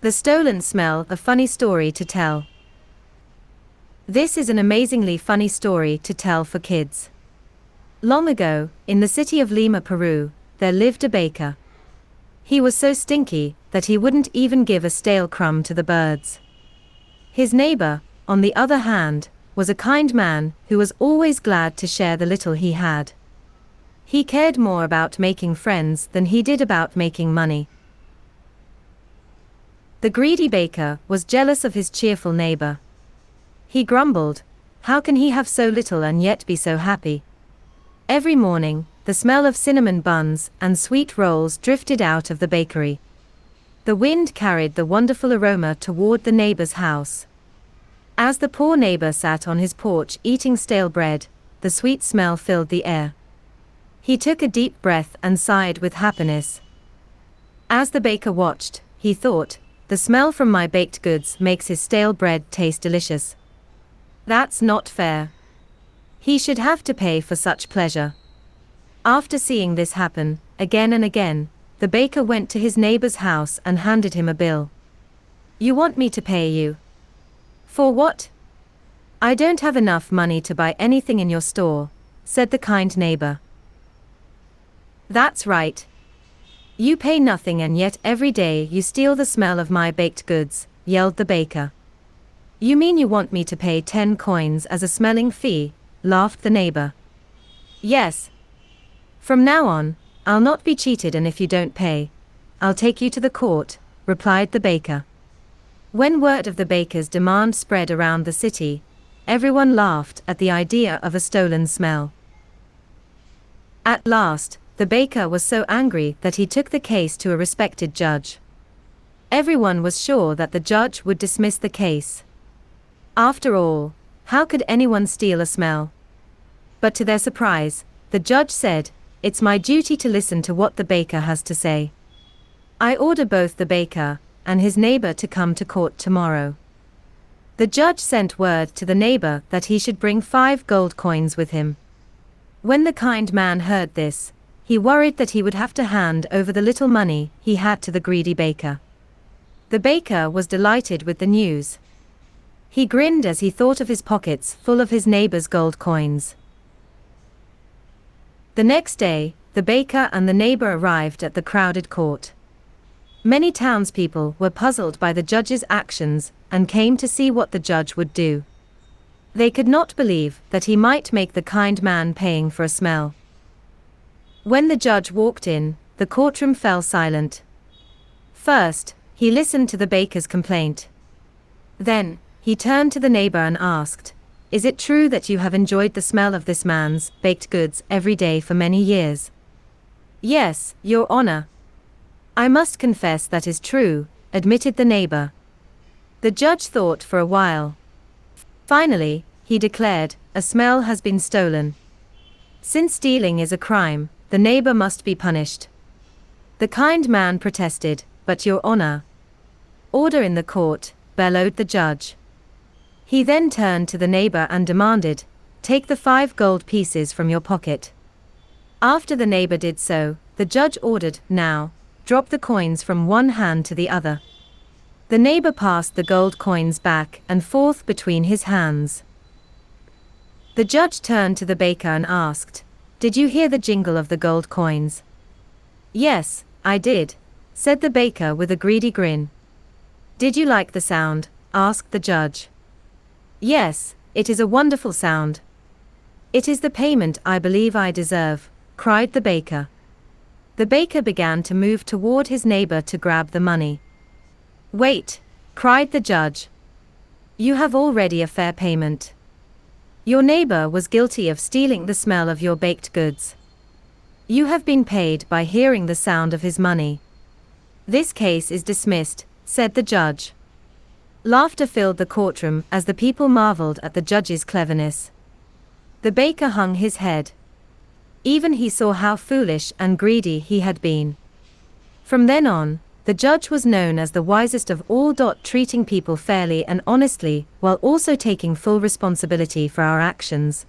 The stolen smell, a funny story to tell. This is an amazingly funny story to tell for kids. Long ago, in the city of Lima, Peru, there lived a baker. He was so stinky that he wouldn't even give a stale crumb to the birds. His neighbor, on the other hand, was a kind man who was always glad to share the little he had. He cared more about making friends than he did about making money. The greedy baker was jealous of his cheerful neighbor. He grumbled, "How can he have so little and yet be so happy?" Every morning, the smell of cinnamon buns and sweet rolls drifted out of the bakery. The wind carried the wonderful aroma toward the neighbor's house. As the poor neighbor sat on his porch eating stale bread, the sweet smell filled the air. He took a deep breath and sighed with happiness. As the baker watched, he thought, "The smell from my baked goods makes his stale bread taste delicious. That's not fair. He should have to pay for such pleasure." After seeing this happen, again and again, the baker went to his neighbor's house and handed him a bill. "You want me to pay you? For what?" "I don't have enough money to buy anything in your store," said the kind neighbor. "That's right. You pay nothing and yet every day you steal the smell of my baked goods," yelled the baker. "You mean you want me to pay 10 coins as a smelling fee?" laughed the neighbor. "Yes. From now on, I'll not be cheated, and if you don't pay, I'll take you to the court," replied the baker. When word of the baker's demand spread around the city, everyone laughed at the idea of a stolen smell. At last, the baker was so angry that he took the case to a respected judge. Everyone was sure that the judge would dismiss the case. After all, how could anyone steal a smell? But to their surprise, the judge said, "It's my duty to listen to what the baker has to say. I order both the baker and his neighbor to come to court tomorrow." The judge sent word to the neighbor that he should bring 5 gold coins with him. When the kind man heard this, he worried that he would have to hand over the little money he had to the greedy baker. The baker was delighted with the news. He grinned as he thought of his pockets full of his neighbor's gold coins. The next day, the baker and the neighbor arrived at the crowded court. Many townspeople were puzzled by the judge's actions and came to see what the judge would do. They could not believe that he might make the kind man paying for a smell. When the judge walked in, the courtroom fell silent. First, he listened to the baker's complaint. Then, he turned to the neighbor and asked, "Is it true that you have enjoyed the smell of this man's baked goods every day for many years?" "Yes, Your Honor. I must confess that is true," admitted the neighbor. The judge thought for a while. Finally, he declared, "A smell has been stolen. Since stealing is a crime, the neighbor must be punished." The kind man protested, "But Your Honor." "Order in the court," bellowed the judge. He then turned to the neighbor and demanded, "Take the 5 gold pieces from your pocket." After the neighbor did so, the judge ordered, "Now, drop the coins from one hand to the other." The neighbor passed the gold coins back and forth between his hands. The judge turned to the baker and asked, "Did you hear the jingle of the gold coins?" "Yes, I did," said the baker with a greedy grin. "Did you like the sound?" asked the judge. "Yes, it is a wonderful sound." "It is the payment I believe I deserve," cried the baker. The baker began to move toward his neighbor to grab the money. "Wait," cried the judge. "You have already a fair payment. Your neighbor was guilty of stealing the smell of your baked goods. You have been paid by hearing the sound of his money. This case is dismissed," said the judge. Laughter filled the courtroom as the people marveled at the judge's cleverness. The baker hung his head. Even he saw how foolish and greedy he had been. From then on, the judge was known as the wisest of all. Treating people fairly and honestly, while also taking full responsibility for our actions,